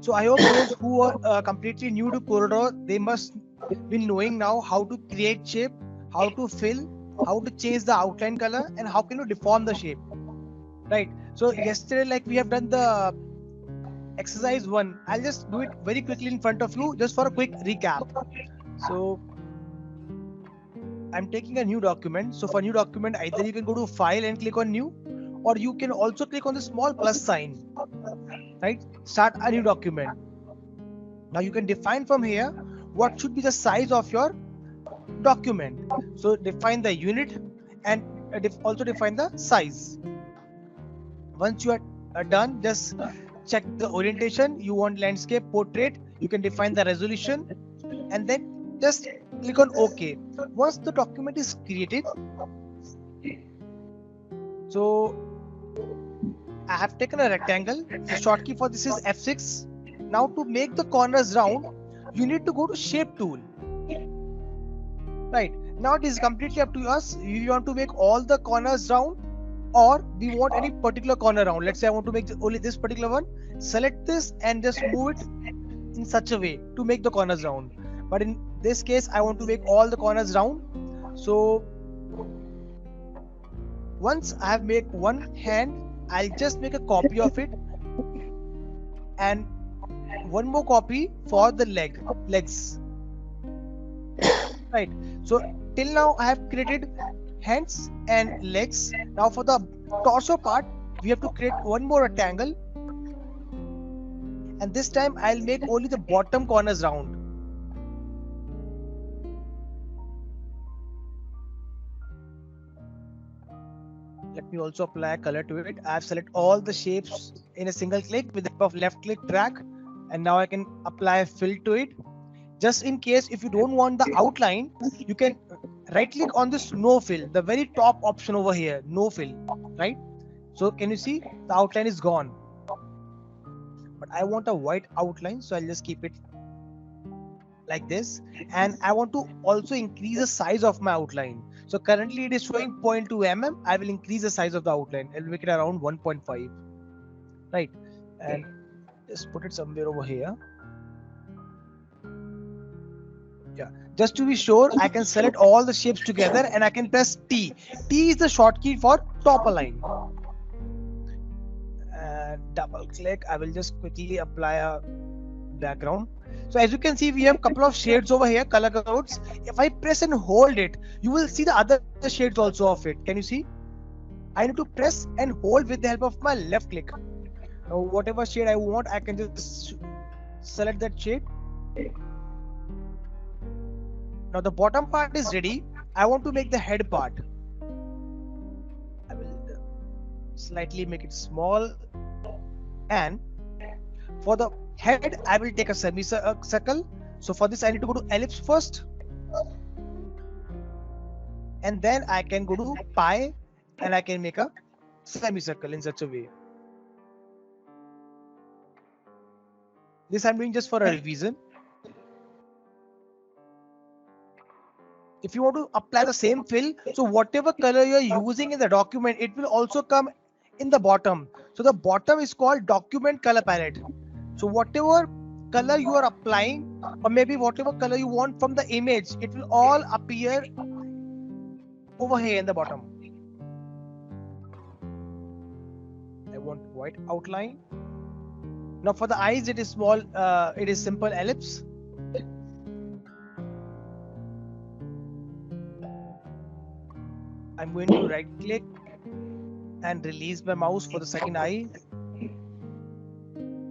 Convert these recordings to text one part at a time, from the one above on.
So I hope those who are completely new to CorelDRAW, they must be knowing now how to create shape, how to fill, how to change the outline color, and how can you deform the shape, right? So yesterday, like we have done the exercise 1, I'll just do it very quickly in front of you just for a quick recap. So I'm taking a new document. So for new document, either you can go to file and click on new, or you can also click on the small plus sign, right? Start a new document. Now you can define from here what should be the size of your document. So define the unit and also define the size. Once you are done, just check the orientation. You want landscape, portrait, you can define the resolution, and then just click on OK. Once the document is created, so I have taken a rectangle. The shortcut for this is F6. Now to make the corners round, you need to go to shape tool. Right, now it is completely up to us. You want to make all the corners round, or we want any particular corner round. Let's say I want to make only this particular one. Select this and just move it in such a way to make the corners round. But in this case, I want to make all the corners round. So once I have made one hand, I'll just make a copy of it, and one more copy for the legs. Right, so till now I have created hands and legs. Now for the torso part, we have to create one more rectangle, and this time I'll make only the bottom corners round. Let me also apply color to it. I've selected all the shapes in a single click with the help of left click drag, and now I can apply fill to it. Just in case if you don't want the outline, you can right click on this no fill, the very top option over here, no fill, right? So can you see the outline is gone? But I want a white outline, so I'll just keep it like this. And I want to also increase the size of my outline. So currently it is showing 0.2 mm. I will increase the size of the outline. I'll make it around 1.5, right? And just put it somewhere over here. Yeah, just to be sure, I can select all the shapes together and I can press T. T is the shortcut for top align. Double click. I will just quickly apply a background. So as you can see, we have a couple of shades over here, color codes. If I press and hold it, you will see the other shades also of it. Can you see? I need to press and hold with the help of my left click. Now, whatever shade I want, I can just select that shade. Now the bottom part is ready. I want to make the head part. I will slightly make it small, and for the head I will take a semicircle. So for this I need to go to ellipse first, and then I can go to pi and I can make a semicircle in such a way. This I'm doing just for a revision. If you want to apply the same fill, so whatever color you are using in the document, it will also come in the bottom. So the bottom is called document color palette. So whatever color you are applying, or maybe whatever color you want from the image, it will all appear over here in the bottom. I want white outline. Now for the eyes, it is small, it is simple ellipse. I'm going to right click and release my mouse for the second eye.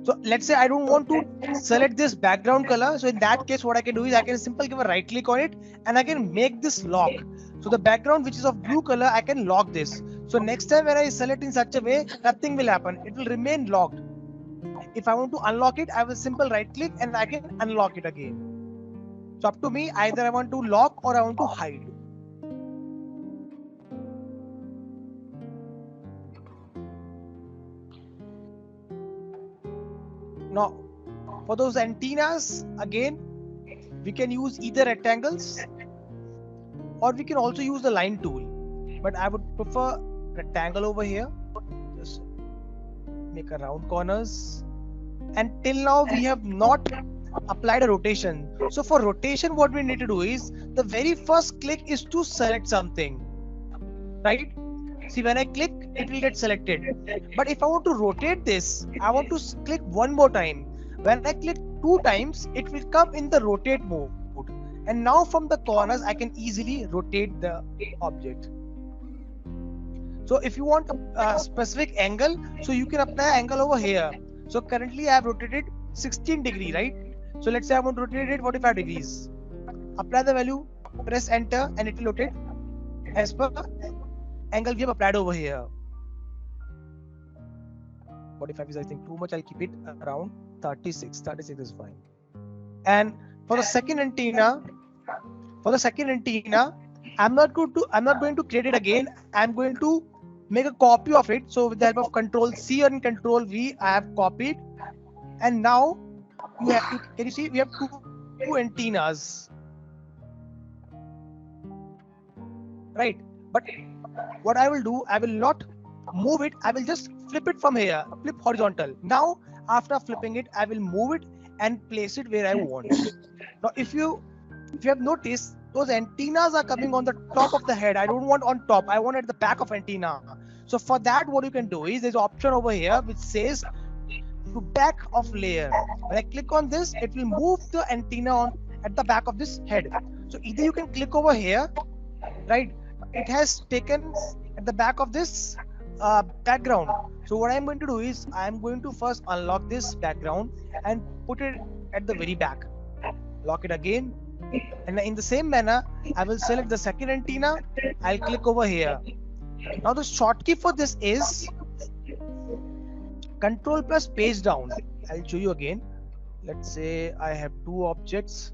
So let's say I don't want to select this background color. So in that case, what I can do is I can simply give a right click on it and I can make this lock. So the background which is of blue color, I can lock this. So next time when I select in such a way, nothing will happen. It will remain locked. If I want to unlock it, I will simple right click and I can unlock it again. So up to me, either I want to lock or I want to hide. Now, for those antennas, again, we can use either rectangles or we can also use the line tool. But I would prefer rectangle over here. Just make a round corners. and till now we have not applied a rotation. So for rotation, what we need to do is the very first click is to select something, right? See, when I click, it will get selected. But if I want to rotate this, I want to click one more time. When I click 2 times, it will come in the rotate mode. And now from the corners, I can easily rotate the object. So if you want a specific angle, so you can apply angle over here. So currently I have rotated 16 degree, right? So let's say I want to rotate it 45 degrees. Apply the value, press enter, and it will rotate as per angle we have applied over here. 45 is I think too much. I'll keep it around 36. 36 is fine. And for the second antenna, I'm not going to create it again. I'm going to make a copy of it. So with the help of Control C and Control V, I have copied. And now can you see we have two antennas, right? But what I will do, I will not move it. I will just flip it from here, flip horizontal. Now, after flipping it, I will move it and place it where I want. Now, if you have noticed, those antennas are coming on the top of the head. I don't want on top. I want at the back of antenna. So for that, what you can do is there's an option over here which says to back of layer. When I click on this, it will move the antenna on at the back of this head. So either you can click over here, right? It has taken at the back of this background. So what I'm going to do is I'm going to first unlock this background and put it at the very back. Lock it again. And in the same manner, I will select the second antenna. I'll click over here. Now the shortcut for this is Control plus page down. I'll show you again. Let's say I have two objects.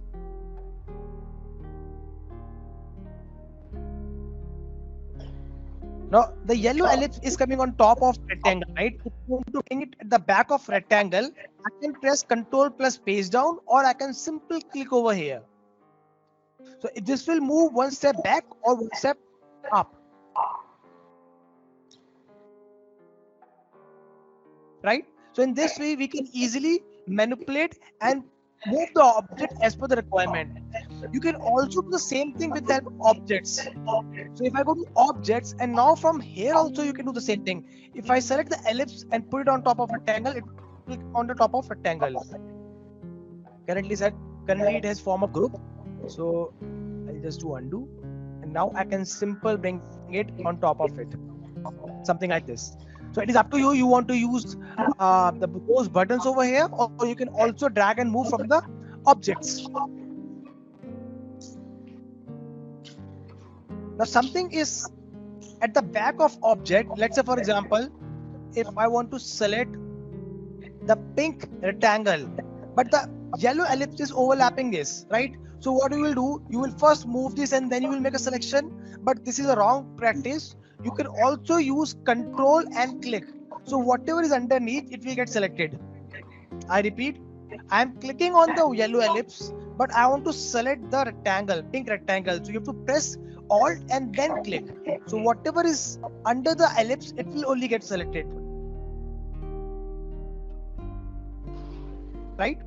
Now the yellow ellipse is coming on top of rectangle, right? If you want to bring it at the back of rectangle, I can press Control plus page down, or I can simply click over here. So this will move one step back or one step up. Right? So in this way, we can easily manipulate and move the object as per the requirement. You can also do the same thing with that objects. So if I go to objects, and now from here also you can do the same thing. If I select the ellipse and put it on top of rectangle, it will on the top of rectangle. Currently it has form of group. So I'll just do undo, and now I can simply bring it on top of it, something like this. So it is up to you. You want to use those buttons over here, or you can also drag and move from the objects. Now something is at the back of object. Let's say, for example, if I want to select the pink rectangle, but the yellow ellipse is overlapping this, right? So what you will do, you will first move this and then you will make a selection, but this is a wrong practice. You can also use Control and click. So whatever is underneath, it will get selected. I repeat, I am clicking on the yellow ellipse, but I want to select the rectangle, pink rectangle. So you have to press Alt and then click. So whatever is under the ellipse, it will only get selected. Right?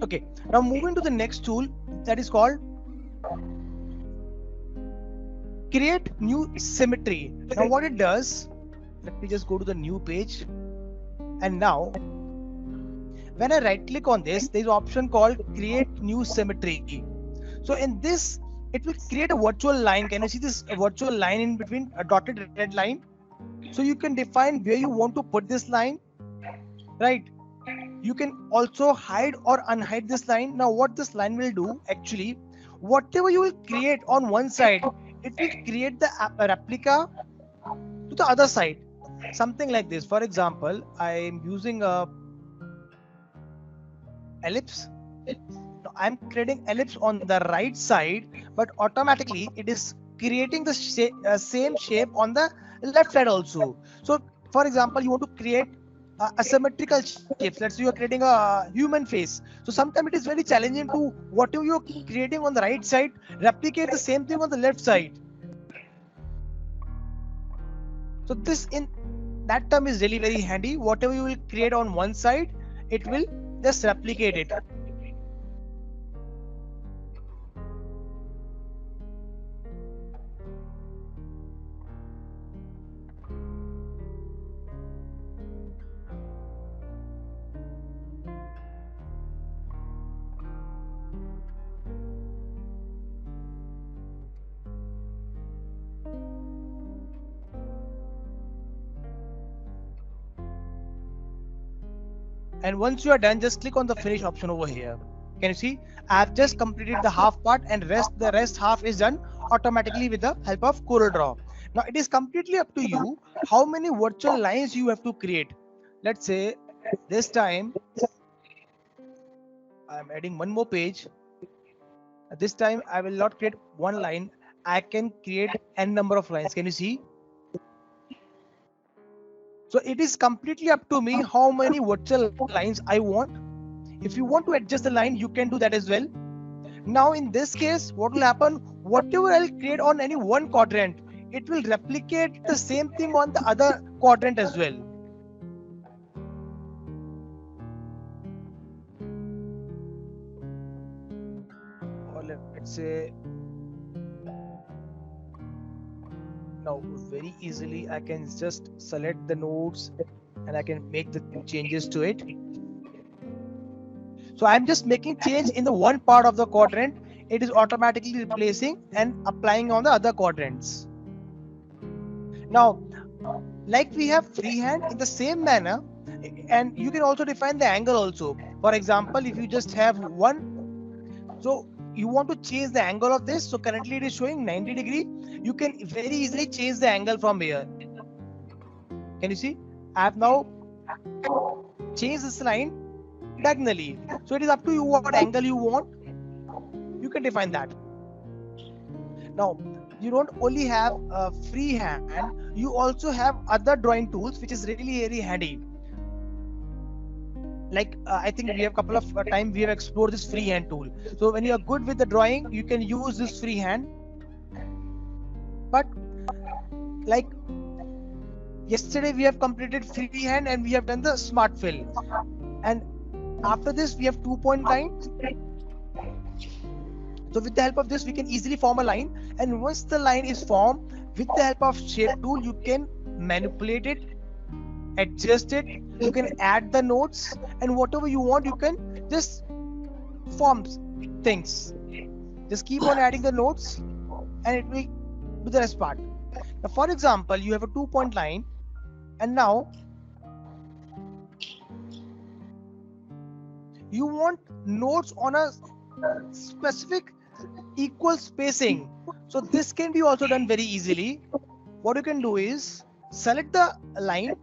Okay, now moving to the next tool, that is called Create New Symmetry. Now what it does, let me just go to the new page. And now, when I right click on this, there is an option called Create New Symmetry. So in this, it will create a virtual line. Can you see this virtual line in between, a dotted red line? So you can define where you want to put this line, right? You can also hide or unhide this line. Now what this line will do, actually, whatever you will create on one side, it will create the replica to the other side. Something like this. For example, I'm using a ellipse. Now I'm creating ellipse on the right side, but automatically it is creating the same shape on the left side also. So for example, you want to create asymmetrical shapes. Let's say you are creating a human face. So sometimes it is very challenging to whatever you're creating on the right side, replicate the same thing on the left side. So this in that term is really very handy. Whatever you will create on one side, it will just replicate it. And once you are done, just click on the finish option over here. Can you see? I have just completed the half part, and the rest half is done automatically with the help of CorelDRAW. Now it is completely up to you how many virtual lines you have to create. Let's say this time I'm adding one more page. This time I will not create one line. I can create n number of lines. Can you see? So it is completely up to me how many virtual lines I want. If you want to adjust the line, you can do that as well. Now in this case, what will happen? Whatever I'll create on any one quadrant, it will replicate the same thing on the other quadrant as well. Or let's say now very easily I can just select the nodes and I can make the changes to it. So I'm just making change in the one part of the quadrant. It is automatically replacing and applying on the other quadrants. Now, like we have freehand in the same manner, and you can also define the angle also. For example, if you just have one, so you want to change the angle of this. So currently it is showing 90 degree. You can very easily change the angle from here. Can you see? I have now changed this line diagonally. So it is up to you what angle you want. You can define that. Now, you don't only have freehand, you also have other drawing tools, which is really, really handy. Like I think we have a couple of time we have explored this freehand tool. So when you are good with the drawing, you can use this freehand. But like yesterday we have completed freehand and we have done the smart fill. And after this we have 2-point line. So with the help of this, we can easily form a line. And once the line is formed, with the help of shape tool, you can manipulate it, adjust it. You can add the nodes, and whatever you want, you can just form things. Just keep on adding the nodes, and it will do the rest part. Now, for example, you have a 2-point line, and now you want nodes on a specific equal spacing. So this can be also done very easily. What you can do is select the line,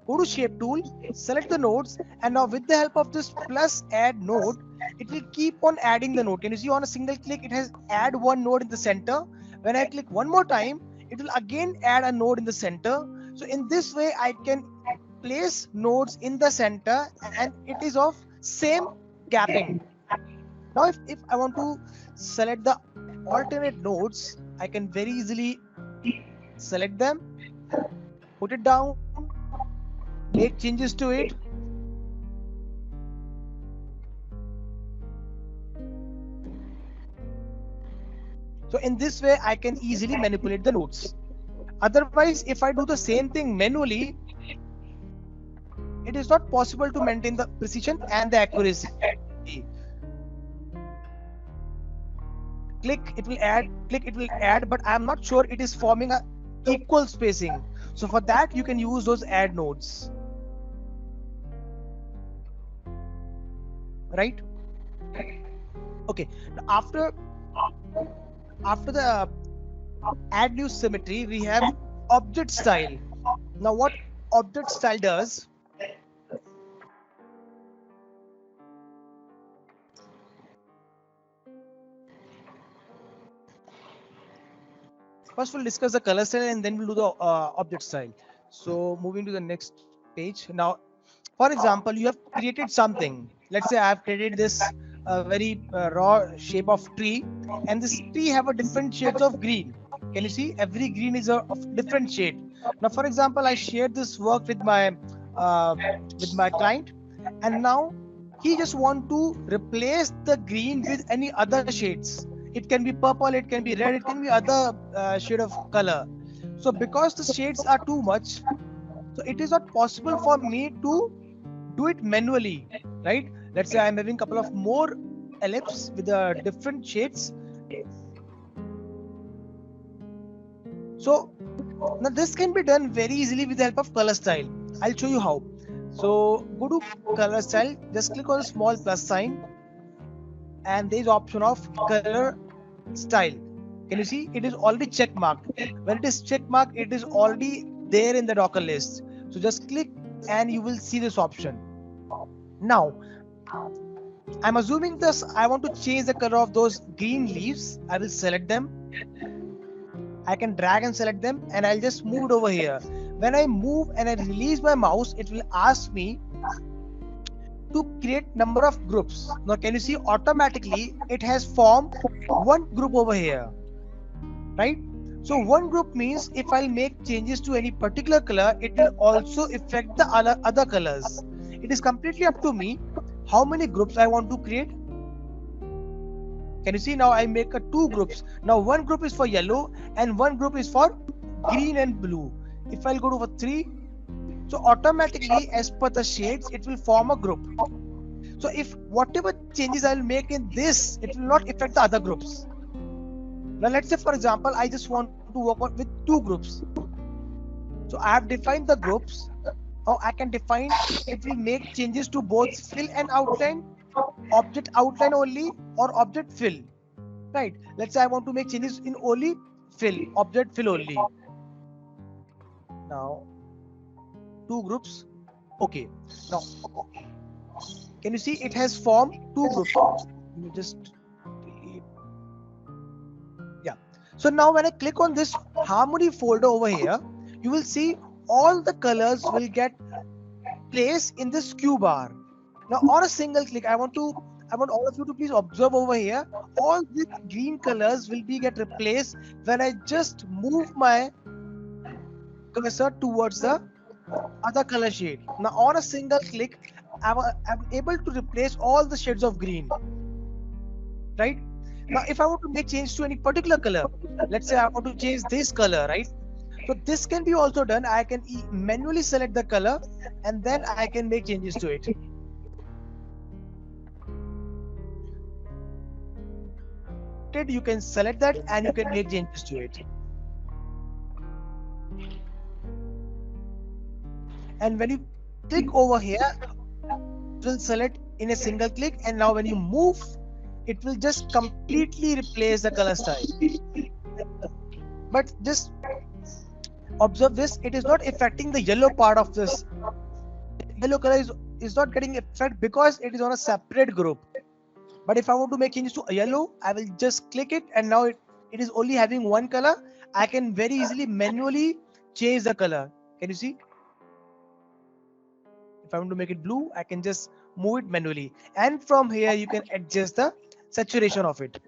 go to shape tool, select the nodes, and now with the help of this plus add node, it will keep on adding the node. Can you see on a single click it has add one node in the center. When I click one more time, it will again add a node in the center. So in this way I can place nodes in the center and it is of same gapping. Now if I want to select the alternate nodes, I can very easily select them, put it down, make changes to it. So in this way, I can easily manipulate the nodes. Otherwise, if I do the same thing manually, it is not possible to maintain the precision and the accuracy. Click, it will add, click, it will add, but I am not sure it is forming a equal spacing. So for that, you can use those add nodes. Right? Okay. Now after the add new symmetry, we have object style. Now what object style does, First, we'll discuss the color style and then we'll do the object style. So moving to the next page. Now, for example, you have created something. Let's say I have created this very raw shape of tree, and this tree have a different shades of green. Can you see? Every green is of different shade. Now, for example, I shared this work uh, with my client, and now he just want to replace the green with any other shades. It can be purple, it can be red, it can be other shade of color. So because the shades are too much, so it is not possible for me to do it manually, right? Let's say I'm having a couple of more ellipses with different shades. So now this can be done very easily with the help of color style. I'll show you how. So go to color style, just click on the small plus sign, and there is option of color style. Can you see? It is already check marked. When it is check marked, it is already there in the Docker list. So just click and you will see this option. Now, I'm assuming this, I want to change the color of those green leaves. I will select them. I can drag and select them and I'll just move it over here. When I move and I release my mouse, it will ask me to create number of groups. Now, can you see automatically it has formed one group over here, right? So one group means if I'll make changes to any particular color, it will also affect the other colors. It is completely up to me how many groups I want to create. Can you see now I make two groups. Now one group is for yellow and one group is for green and blue. If I'll go to 3, so automatically as per the shades, it will form a group. So if whatever changes I'll make in this, it will not affect the other groups. Now let's say for example, I just want to work on with 2 groups. So I have defined the groups. Now I can define it will make changes to both fill and outline, object outline only or object fill, right? Let's say I want to make changes in only fill, object fill only. Now 2 groups. Okay, now can you see it has formed 2 groups? You just yeah. So now when I click on this harmony folder over here, you will see all the colors will get placed in this Q bar. Now on a single click, I want all of you to please observe over here. All these green colors will be get replaced when I just move my cursor towards the other color shade. Now on a single click, I'm able to replace all the shades of green, right? Now if I want to make change to any particular color, let's say I want to change this color, right? So this can be also done. I can manually select the color and then I can make changes to it. You can select that and you can make changes to it. And when you click over here, it will select in a single click, and now when you move, it will just completely replace the color style. But just observe this, it is not affecting the yellow part of this. Yellow color is not getting affected because it is on a separate group. But if I want to make changes to a yellow, I will just click it and now it is only having one color. I can very easily manually change the color. Can you see? If I want to make it blue, I can just move it manually. And from here, you can adjust the saturation of it.